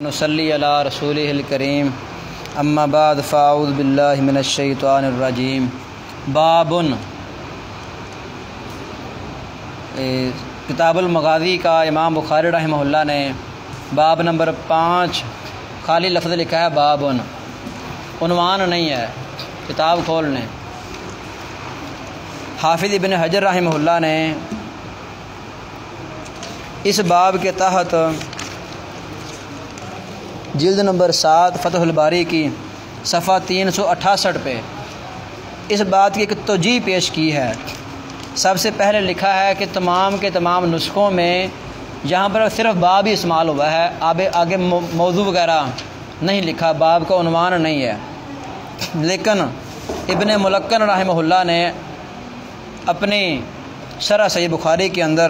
नुसल्ली अला रसूलिहिल करीम अम्मा बाद फ़ाऊज़ु बिल्लाहि मिनश्शैतानिर रजीम। बाबुन किताबुल मगाज़ी का इमाम बुखारी रहमहुल्लाह ने बाब नंबर 5 खाली लफ्ज़ लिखा है बाबुन, उन्वान नहीं है। किताब खोल लें। हाफिज़ इब्न हजर रहमहुल्लाह ने इस बाब के तहत जिल्द नंबर 7 फ़तहुल बारी की सफ़ा 368 पे इस बात की एक तौजीह पेश की है। सबसे पहले लिखा है कि तमाम के तमाम नुस्ख़ों में जहाँ पर सिर्फ बाब ही इस्तेमाल हुआ है, आगे मौजू वगैरह नहीं लिखा, बाब का उन्वान नहीं है। लेकिन इब्न मुलक्कन रहमहुल्लाह ने अपनी शरह सही बुखारी के अंदर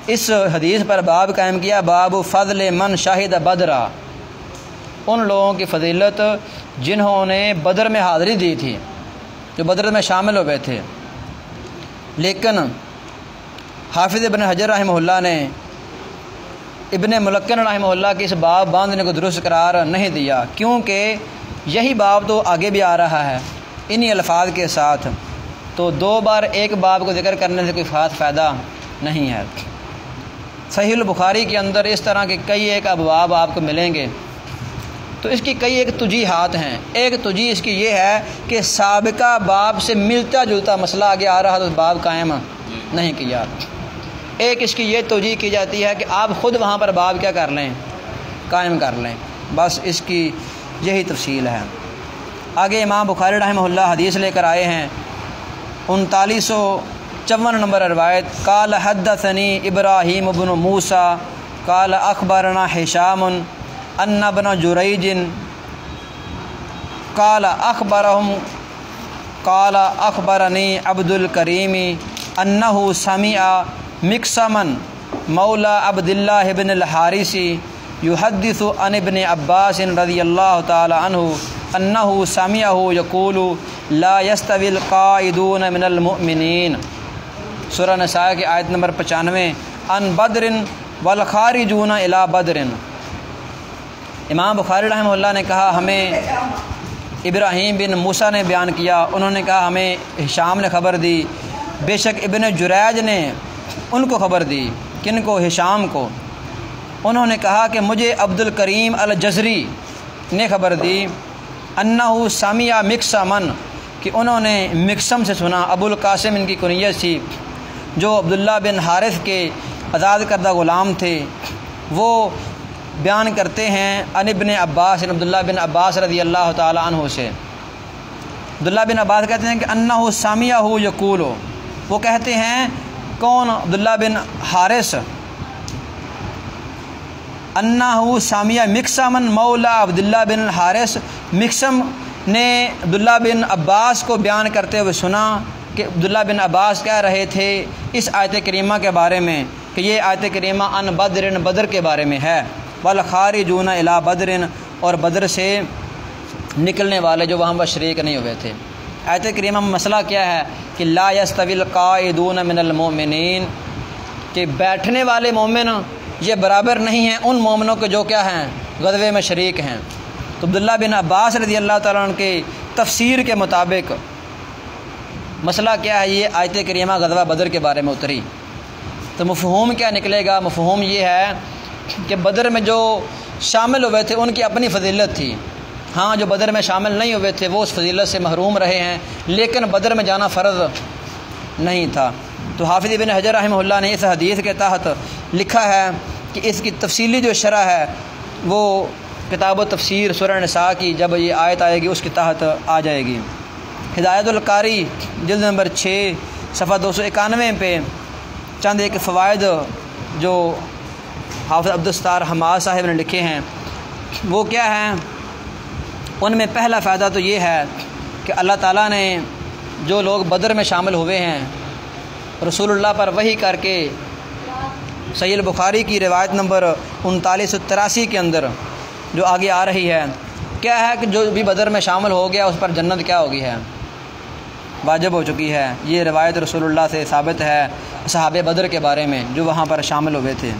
इस हदीस पर बाब कायम किया, बाब फ़ज़ल मन शाहिद बदरा, उन लोगों की फ़जीलत जिन्होंने बदर में हाज़िरी दी थी, जो बदर में शामिल हुए थे। लेकिन हाफिज़ इब्न हजर रहमहुल्लाह ने इब्न मुलक्कन रहमहुल्लाह के इस बाब बांधने को दुरुस्त करार नहीं दिया, क्योंकि यही बाब तो आगे भी आ रहा है इन्हीं अल्फाज के साथ। तो दो बार एक बाब को जिक्र करने से कोई ख़ास फ़ायदा नहीं है। सहीह बुखारी के अंदर इस तरह के कई एक अबवाब आपको मिलेंगे, तो इसकी कई एक तुजीहात हैं। एक तुजी इसकी ये है कि साबिका बाब से मिलता जुलता मसला आगे आ रहा तो बाब कायम नहीं किया। एक इसकी ये तुजी की जाती है कि आप ख़ुद वहाँ पर बाब क्या कर लें, कायम कर लें। बस इसकी यही तफसील है। आगे इमाम बुखारी रहमहुल्लाह हदीस लेकर आए हैं 3954 नंबर रवायत। काल हद्दसनी इब्राहीम इब्न मूसा काल अखबरना हिशामुन अन्ना इब्न जुरैजिन काल अखबरहुम काल अखबरनी अब्दुल करीमी अन्नहु समिअ मिक्समन मौला अब्दुल्लाह इब्न अल हारिसी युहद्दिसु अन इब्न अब्बास रज़ियल्लाहु ताला अन्हु अन्नहु समिअहु यक़ूलु ला यस्तविल क़ाइदून मिनल मुअमिनीन। सूरह निसा की आयत नंबर 95। अन बदरिन वल खारिजून इला बदरिन। इमाम बुखारी रहमहुल्लाह ने कहा, हमें इब्राहीम बिन मूसा ने बयान किया, उन्होंने कहा हमें हिशाम ने ख़बर दी, बेशक इब्न जुरैज ने उनको ख़बर दी। किन को? हिशाम को। उन्होंने कहा कि मुझे अब्दुल करीम अल जज़री ने ख़बर दी, अन्नहु सामिया मिक्समन, कि उन्होंने मिक्सम से सुना। अबुल कासिम इनकी कुनियत थी, जो अब्दुल्ला बिन हारिस के आज़ाद करदा ग़ुलाम थे। वो बयान करते हैं अन इब्न अब्बास, अब्दुल्ला बिन अब्बास रज़ी अल्लाह ताला अन्हु से। अब्दुल्ला बिन अब्बास कहते हैं कि अन्नहु सामिअहु यक़ूलु, वो कहते हैं कौन? अब्दुल्ला बिन हारिस। अन्नहु सामिया मिक्समन मौला अब्दुल्ला बिन हारिस, मिक्सम ने अब्दुल्ला बिन अब्बास को बयान करते हुए सुना कि अब्दुल्ला बिन अब्बास कह रहे थे इस आयत करीमा के बारे में कि ये आयत करीमा अन बदरिन, बदर के बारे में है। वल खारिजून इला बदरिन, और बदर से निकलने वाले जो वहाँ पर शरीक नहीं हुए थे। आयत करीमा में मसला क्या है कि ला यस्तविल क़ाइदून मिनल मुमिनीन, कि बैठने वाले मोमिन ये बराबर नहीं हैं उन मोमिनों के जो क्या हैं, ग़ज़वे में शरीक हैं। तो अब्दुल्ला बिन अब्बास रज़ी अल्लाह ताला अन्हु के तफसीर के मुताबिक मसला क्या है, ये आयत करीमा ग़ज़वा बदर के बारे में उतरी। तो मफ़हूम क्या निकलेगा? मफ़हूम ये है कि बदर में जो शामिल हुए थे उनकी अपनी फ़जीलत थी। हाँ, जो बदर में शामिल नहीं हुए थे वो उस फ़जीलत से महरूम रहे हैं, लेकिन बदर में जाना फ़र्ज़ नहीं था। तो हाफिज़ इब्न हजर रहमहुल्लाह ने इस हदीस के तहत लिखा है कि इसकी तफसीली जो शरह है वो किताब तफसीर सूरह निसा की जब ये आयत आएगी उसके तहत आ जाएगी। हिदायतुल कारी जिल्द नंबर 6 सफ़ा 291 पे चंद एक फ़वाइद जो हाफ़िज़ अब्दुस्तार हमाद साहिब ने लिखे हैं वो क्या हैं? उनमें पहला फ़ायदा तो ये है कि अल्लाह ताला ने जो लोग बदर में शामिल हुए हैं रसूलुल्लाह पर वही करके सहीह बुखारी की रिवायत नंबर 3983 के अंदर जो आगे आ रही है, क्या है कि जो भी बदर में शामिल हो गया उस पर जन्नत क्या होगी है, वाजिब हो चुकी है। ये रिवायत रसूलुल्लाह से साबित है सहाबे बदर के बारे में जो वहाँ पर शामिल हुए थे।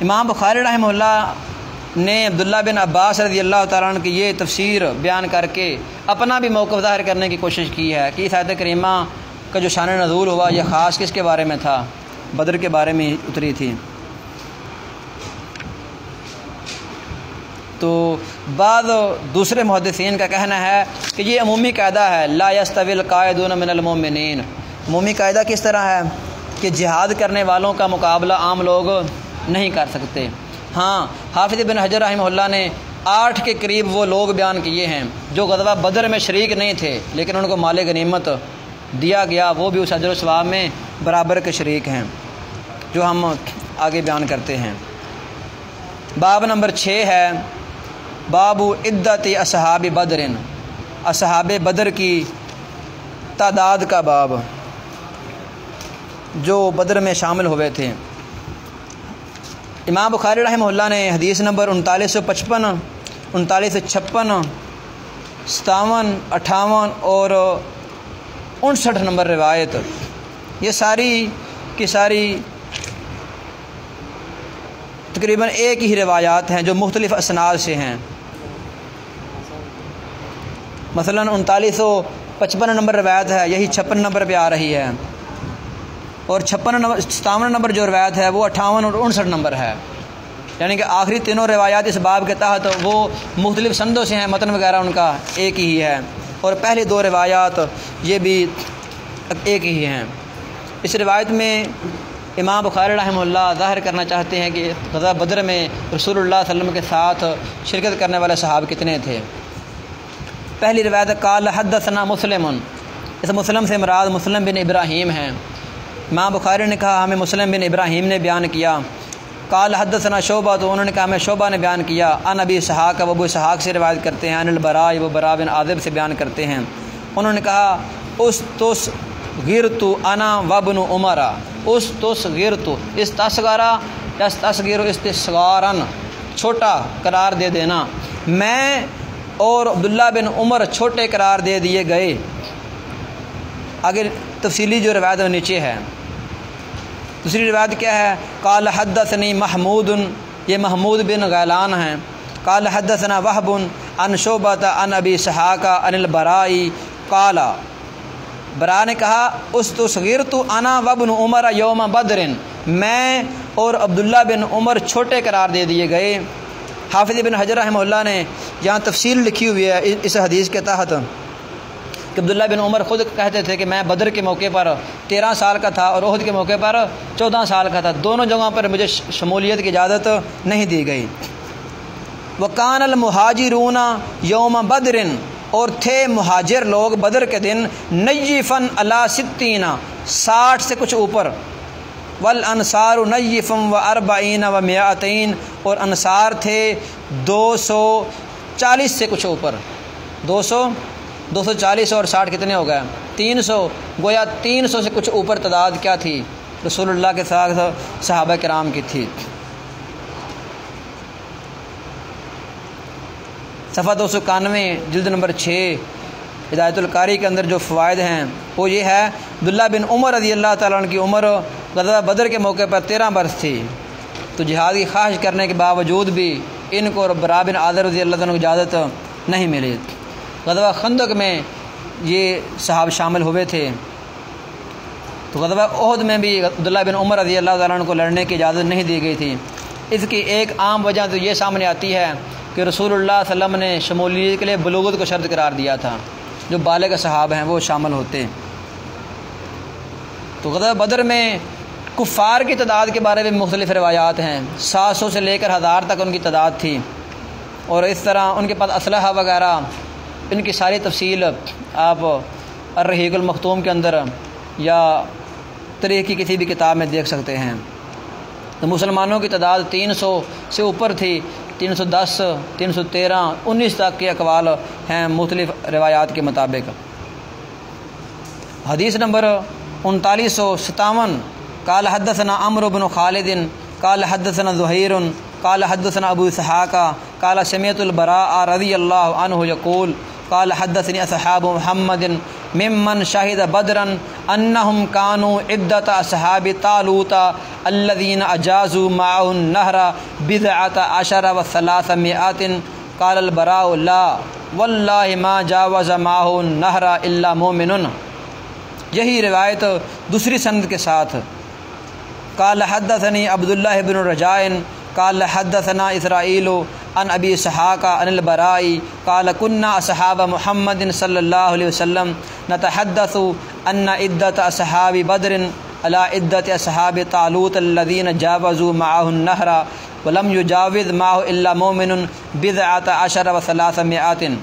इमाम बुखारी रहमहुल्लाह ने अब्दुल्ला बिन अब्बास रज़ी अल्लाह तआला अन्हु की ये तफसीर बयान करके अपना भी मौक़िफ़ ज़ाहिर करने की कोशिश की है कि इस आयत करीमा का जो शान नज़ूल हुआ यह ख़ास किसके बारे में था, बदर के बारे में उतरी थी। तो बाद दूसरे मुहद्दिसीन का कहना है कि ये अमूमी कायदा है, ला यस्तविल कायदून मिनल मोमिनीन। अमूमी कायदा किस तरह है कि जिहाद करने वालों का मुकाबला आम लोग नहीं कर सकते। हाँ, हाफिज़ इब्न हजर रहमहुल्लाह ने 8 के करीब वो लोग बयान किए हैं जो ग़ज़वा बदर में शरीक नहीं थे लेकिन उनको माले गनीमत दिया गया, वो भी उस अजर सवाब में बराबर के शरीक हैं, जो हम आगे बयान करते हैं। बाब नंबर 6 है बाबू इद्दत असहाब बदरिन, असहाब बदर की तादाद का बाब जो बदर में शामिल हुए थे। इमाम बुखारी रहमहुल्लाह ने हदीस नंबर 3955, 3956, 57, 58 और 59 नंबर रिवायत, ये सारी की सारी तकरीबन एक ही रिवायात हैं जो मुख्तलिफ़ असनाद से हैं। मसलन 3955 नंबर रिवायत है, यही 56 नंबर पे आ रही है, और 57 नंबर जो रिवायत है वो 58 और 59 नंबर है। यानी कि आखिरी तीनों रिवायात इस बाब के तहत वो मुख्तलिफ़ संदों से हैं, मतन वगैरह उनका एक ही है, और पहली 2 रिवायात ये भी एक ही हैं। इस रिवायत में इमाम बुखारी रहमहुल्लाह ज़ाहिर करना चाहते हैं कि ग़ज़वा बदर में रसूलुल्लाह सल्लल्लाहु अलैहि वसल्लम के साथ शिरकत करने वाले सहाब कितने थे। पहली रिवायत काल हद्दसना मुस्लिमुन, इस मुस्लिम से मुराद मुस्लिम बिन इब्राहीम हैं। इमाम बुखारी ने कहा हमें मुस्लिम बिन इब्राहीम ने बयान किया। काल हद्दसना शोबा, तो उन्होंने कहा हमें शोबा ने बयान किया। अन अबी इसहाक़, वो अबू इसहाक़ से रिवायत करते हैं। अनिल बरा, वो बरा बिन आज़िब से बयान करते हैं। उन्होंने कहा उस तुस गिरतु अना वब्नु उमरा, उस तुस गिरतु, इस तसगारा यस तसगिर इस्तिस्गारन, छोटा करार दे देना, मैं और अब्दुल्ला बिन उमर छोटे करार दे दिए गए। आगे तफसीली जो रिवायत नीचे है। दूसरी रिवायत क्या है, काल हद्दसनी महमूदन, ये महमूद बिन गैलान हैं। काल हद्दसना वहबुन अन शोबत अन अबी इसहाक़ अनिल बराई, काला बरा ने कहा उस तो सगीर तो अना वब्न उमर यौम बदरिन, मैं और अब्दुल्ला बिन उमर छोटे करार दे दिए गए। हाफिज़ इब्न हजर रहमहुल्लाह ने यहाँ तफसील लिखी हुई है इस हदीस के तहत कि अब्दुल्ला बिन उमर ख़ुद कहते थे कि मैं बदर के मौके पर 13 साल का था और उहद के मौके पर 14 साल का था, दोनों जगहों पर मुझे शमूलियत की इजाज़त नहीं दी गई। वकान अल मुहाजिरून यौम बदरिन, और थे मुहाजिर लोग बदर के दिन नय्यफ़न अला सित्तीना, 60 से कुछ ऊपर, वल अंसार नय्यफ़म व अरबाइन व मियातीन, और अंसार थे 240 से कुछ ऊपर, 240 और 60 कितने हो गए 300, गोया 300 से कुछ ऊपर तादाद क्या थी रसूलुल्लाह के साथ सहाबा किराम की थी। सफ़ा 291 जिल्द नंबर 6 हिदायतुल कारी के अंदर जो फ़वाइद हैं वो ये है, अब्दुल्ला बिन उमर रज़ी अल्लाह तआला अन्हु की उम्र ग़ज़वा बदर के मौके पर 13 बरस थी, तो जिहाद की ख्वाहिश करने के बावजूद भी इनको और बरा बिन आज़िब रज़ी अल्लाह तआला को इजाज़त नहीं मिली। ग़ज़वा खंदक में ये सहाब शामिल हुए थे, तो ग़ज़वा उहद में भी अब्दुल्ला बिन उमर रज़ी अल्लाह तआला अन्हु को लड़ने की इजाज़त नहीं दी गई थी। इसकी एक आम वजह तो ये सामने आती है कि रसूलुल्लाह सल्लल्लाहु अलैहि वसल्लम ने शमूलियत के लिए बुलूगत को शर्त करार दिया था, जो बालिग़ सहाब हैं वो शामिल होते। तो ग़ज़वा बदर में कुफ़ार की तादाद के बारे में मुख्तलिफ़ रवायात हैं, 700 से लेकर 1000 तक उनकी तादाद थी, और इस तरह उनके पास असलहा वगैरह, इनकी सारी तफसील आप अर्रहीक़ुल मख़तूम के अंदर या तरीक़ की किसी भी किताब में देख सकते हैं। तो मुसलमानों की तादाद 300 से ऊपर थी, 310, 313, 19 तक के अक़वाल हैं मुख्तलिफ़ रवायात के मुताबिक। हदीस नंबर 3957, काल हद्दसना अम्र बिन खालिदिन काल हद्दसना ज़ुहैरुन काल हद्दसना अबू इसहाक़ काल समिअतुल बरा रज़ियल्लाहु अन्हु यक़ूल काल हद्दसनी असहाबु मुहम्मदिन मिम्मन शाहिद बदरन अन्नहुम कानू इद्दत असहाबि तालूता अल्लज़ीना अजाज़ू माअहुन नहरा बिदअत अशरा व सलासमिअतिन क़ालल बराउ ला वल्लाहि मा जावज़ माअहुन नहरा इल्ला मोमिनुन। यही रिवायत दूसरी सनद के साथ क़ाल हद्दसनी अब्दुल्लाह इब्न रजाइन क़ाल हद्दसना इसराईलु अन अबी इसहाक़ा अनिल बराई क़ाल कुन्ना असहाब मुहम्मदिन सल्लल्लाहु अलैहि वसल्लम नतहद्दसु अन्ना इद्दत असहाबि बदरिन अला इद्दत असहाबि तालूत अल्लज़ीना जावज़ू माअहुन नहरा वलम युजाविज़ माअहु इल्ला मोमिनुन बिदअत अशरा व सलासमिअतिन।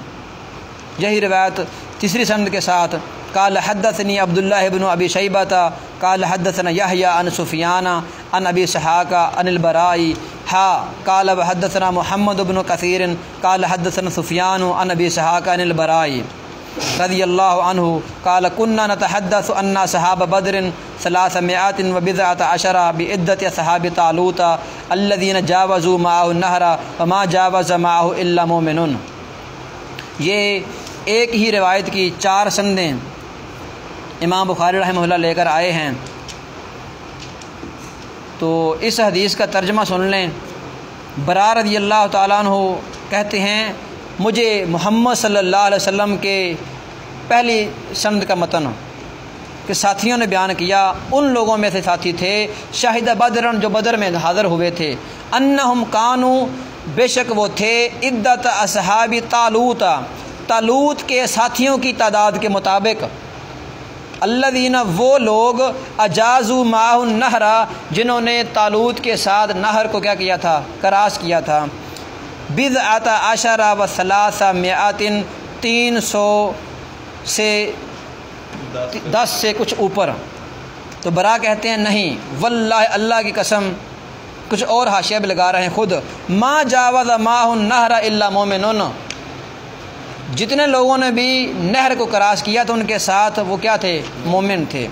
यही रिवायत तीसरी सनद के साथ क़ाल हद्दसनी अब्दुल्लाह इब्न अबी शैबता क़ाल हद्दसना यहया अन सुफ़ियाना अन अबी इसहाक़ा अनिल बराई हा क़ाल व हद्दसना मुहम्मद इब्न कसीर क़ाल हद्दसना सुफ़ियान अन अबी इसहाक़ा अनिल बराई रज़ियल्लाहु अन्हु क़ाल कुन्ना नतहद्दसु अन्ना असहाब बदरिन सलासमिअतिन व बिदअत अशरा बिइद्दति असहाबि तालूता अल्लज़ीना जावज़ू माअहु नहरा व मा जावज़ माअहु इल्ला मोमिनुन। ये एक ही रिवायत की चार सनदें इमाम बुखारी रहमहुल्लाह लेकर आए हैं। तो इस हदीस का तर्जमा सुन लें। बरा रज़ियल्लाहु ताला अन्हु कहते हैं मुझे मोहम्मद सल्लल्लाहु अलैहि वसल्लम के पहली सनद का मतन के साथियों ने बयान किया, उन लोगों में से साथी थे शाहिद बदरन जो बदर में हाज़िर हुए थे, अन्नहुम कानू बेशक वो थे इद्दत असहाबी तालूता तालूत के साथियों की तादाद के मुताबिक, अल्लज़ीना वो लोग अजाज़ू माअहुन नहरा जिन्होंने तालूत के साथ नहर को क्या किया था, करास किया था, बिदअत अशरा व सलासमिअतिन 300 से 10 से कुछ ऊपर। तो बरा कहते हैं नहीं वल्लाह अल्लाह की कसम, कुछ और हाशिया भी लगा रहे हैं खुद, मा जावज़ माअहुन नहरा इल्ला मोमिनुन, जितने लोगों ने भी नहर को करास किया तो उनके साथ वो क्या थे, मोमिन थे।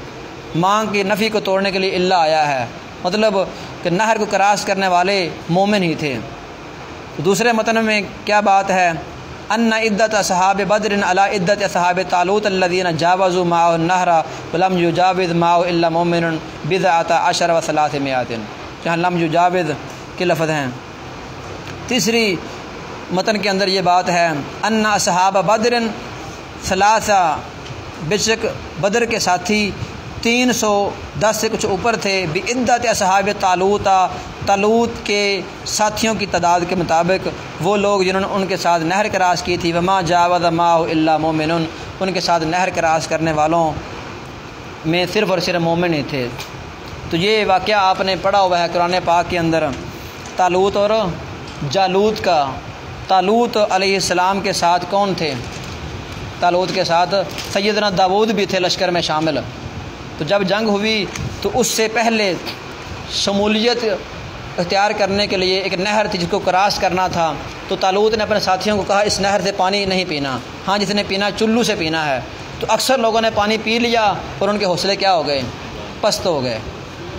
माँ की नफ़ी को तोड़ने के लिए इल्ला आया है, मतलब कि नहर को करास करने वाले मोमिन ही थे। दूसरे मतन में क्या बात है, अन्ना इद्दत असहाब बदरिन अला इद्दत असहाब तालूत अल्लज़ीना जावज़ू माअहु नहरा वलम युजाविज़ माअहु इल्ला मोमिनुन बिदअत अशरा व सलासमिअतिन, जहाँ लम युजाविज़ के लफ्ज़ हैं। तीसरी मतन के अंदर ये बात है, अन्ना असहाब बदरिन सलासा, बेशक बदर के साथी 310 से कुछ ऊपर थे, बिइद्दत असहाब तालूता तालूत के साथियों की तादाद के मुताबिक वो लोग जिन्होंने उनके साथ नहर करास की थी, वमा जावज़ माअहु इल्ला मोमिनुन, उनके साथ नहर करास करने वालों में सिर्फ़ और सिर्फ मोमिन ही थे। तो ये वाक़या आपने पढ़ा हुआ है कुरान पाक के अंदर, तालूत और जालूत का। तालूत अलैहिस्सलाम के साथ कौन थे, तालूत के साथ सैयदना दाऊद भी थे लश्कर में शामिल। तो जब जंग हुई तो उससे पहले शमूलियत इख्तियार करने के लिए एक नहर थी जिसको क्रॉस करना था, तो तालूत ने अपने साथियों को कहा इस नहर से पानी नहीं पीना, हाँ जिसने पीना चुल्लू से पीना है। तो अक्सर लोगों ने पानी पी लिया और उनके हौसले क्या हो गए, पस्त हो गए।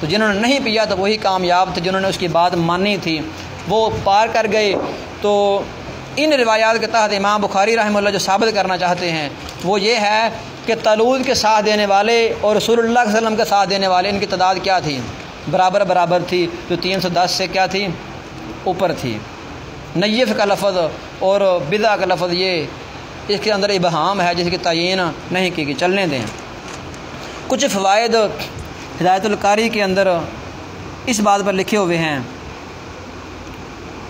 तो जिन्होंने नहीं पिया तो वही कामयाब थे, जिन्होंने उसकी बात मानी थी वो पार कर गए। तो इन रिवायात के तहत इमाम बुखारी रहमतुल्लाह जो साबित करना चाहते हैं वो ये है कि तालूत के साथ देने वाले और रसूलुल्लाह सल्लल्लाहु अलैहि वसल्लम के साथ देने वाले इनकी तादाद क्या थी, बराबर बराबर थी। जो 310 से क्या थी, ऊपर थी। नय्यफ़ का लफ्ज़ और बिदा का लफ्ज़ ये इसके अंदर इबहाम है जिसकी तयीन नहीं की गई, चलने दें। कुछ फ़वाइद हिदायतुल कारी के अंदर इस बात पर लिखे हुए हैं।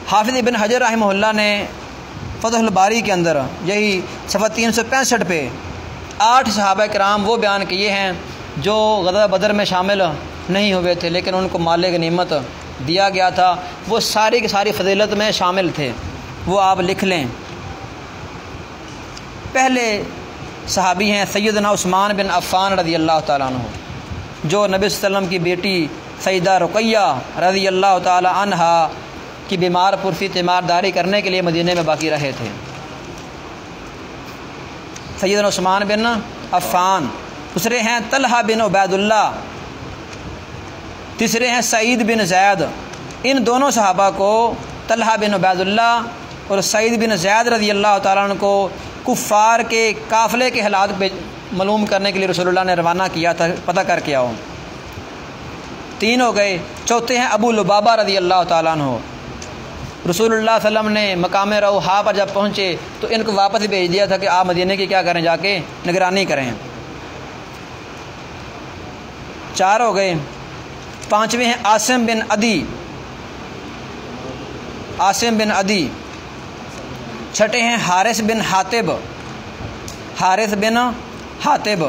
हाफिज़ इब्न हजर रहमहुल्लाह ने फ़तहुल बारी के अंदर यही सफ़ा 365 पे 8 सहाबा किराम वो बयान किए हैं जो ग़ज़वा बदर में शामिल नहीं हुए थे लेकिन उनको माले गनीमत दिया गया था, वो सारी की सारी फजीलत में शामिल थे, वो आप लिख लें। पहले सहाबी हैं सैयदना उस्मान बिन अफ़्फ़ान रज़ियल्लाहु ताला अन्हु, जो नबी सल्लल्लाहु अलैहि वसल्लम की बेटी सैयदा रुक़ैया रज़ियल्लाहु ताला अन्हा की बीमार पुरसी तीमारदारी करने के लिए मदीने में बाकी रहे थे। सैयदना उस्मान बिन अफ़्फ़ान। दूसरे हैं तलहा बिन उबैदुल्लाह, तीसरे हैं सईद बिन ज़ैद। इन दोनों सहाबा को तलहा बिन उबैदुल्लाह और सईद बिन ज़ैद रज़ियल्लाहु ताला अन्हु को कुफ़ार के काफ़िले के हालात मालूम करने के लिए रसूलुल्लाह ने रवाना किया था, पता करके आओ। 3 हो गए। चौथे हैं अबू लुबाबा रज़ी अल्लाह ताला अन्हु। रसूलुल्लाह सल्लम ने मकाम रौहा पर जब पहुँचे तो इनको वापस भेज दिया था कि आप मदीने की क्या करें, जाके निगरानी करें। 4 हो गए। 5वें हैं आसिम बिन अदी। 6ठे हैं हारिस बिन हातिब।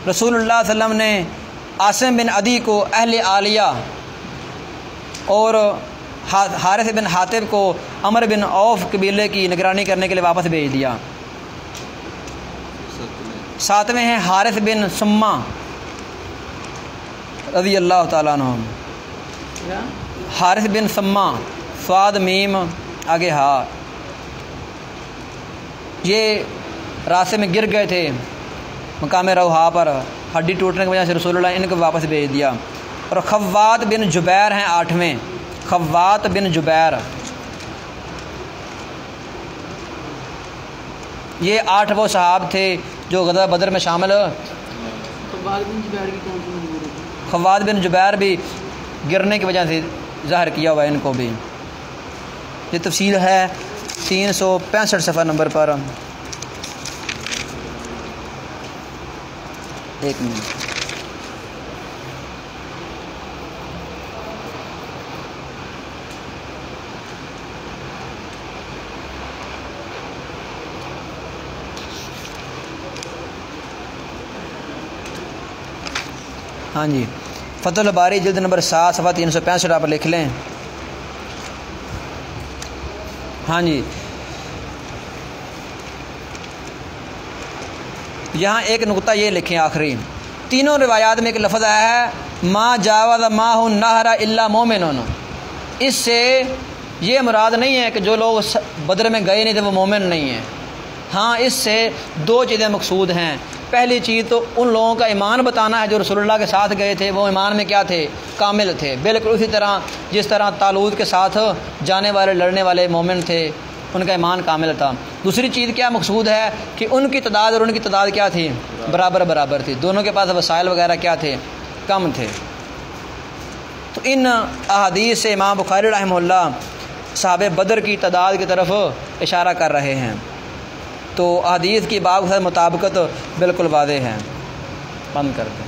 रसूलुल्लाह सल्लम ने आसिम बिन अदी को अहले आलिया और हारिस बिन हातिब को अमर बिन औफ कबीले की निगरानी करने के लिए वापस भेज दिया। 7वें हैं हारिस बिन सुम्मा रज़ी अल्लाह ताला अन्हु। हारिस बिन सुम्मा, स्वाद मीम आगे हा, ये रास्ते में गिर गए थे मकाम रौहा पर, हड्डी टूटने की वजह से रसूलुल्लाह इनको वापस भेज दिया। और खव्वात बिन जुबैर हैं 8वें। खव्वात बिन जुबैर, ये 8 वो सहाब थे जो ग़ज़वा बदर में शामिल। खव्वात बिन जुबैर भी गिरने की वजह से ज़ाहिर किया हुआ है इनको भी। ये तफसील है 365 सफ़ा नंबर पर। 1 मिनट। हाँ जी, फतहुल बारी जिल्द नंबर 7 सफ़ा 365 आप लिख लें। हाँ जी, यहाँ एक नुक्ता ये लिखें आखिरी। तीनों रिवायात में एक लफ्ज़ आया है मा जावज़ माहु नहरा इल्ला मोमिनुन। इससे ये मुराद नहीं है कि जो लोग बदर में गए नहीं थे वो मोमिन नहीं है। हाँ, इससे 2 चीज़ें मकसूद हैं। पहली चीज़ तो उन लोगों का ईमान बताना है जो रसूलुल्लाह के साथ गए थे, वो ईमान में क्या थे, कामिल थे, बिल्कुल उसी तरह जिस तरह तालूत के साथ जाने वाले लड़ने वाले मोमिन थे, उनका ईमान कामिल था। दूसरी चीज़ क्या मकसूद है कि उनकी तादाद और उनकी तादाद क्या थी, बराबर थी। दोनों के पास वसाइल वगैरह क्या थे, कम थे। तो इन अहादीस से इमाम बुखारी रहमहुल्लाह साहब बदर की तादाद की तरफ इशारा कर रहे हैं। तो अहादीस की बाब के मुताबिकत बिल्कुल वाज़ेह है। बंद कर दें।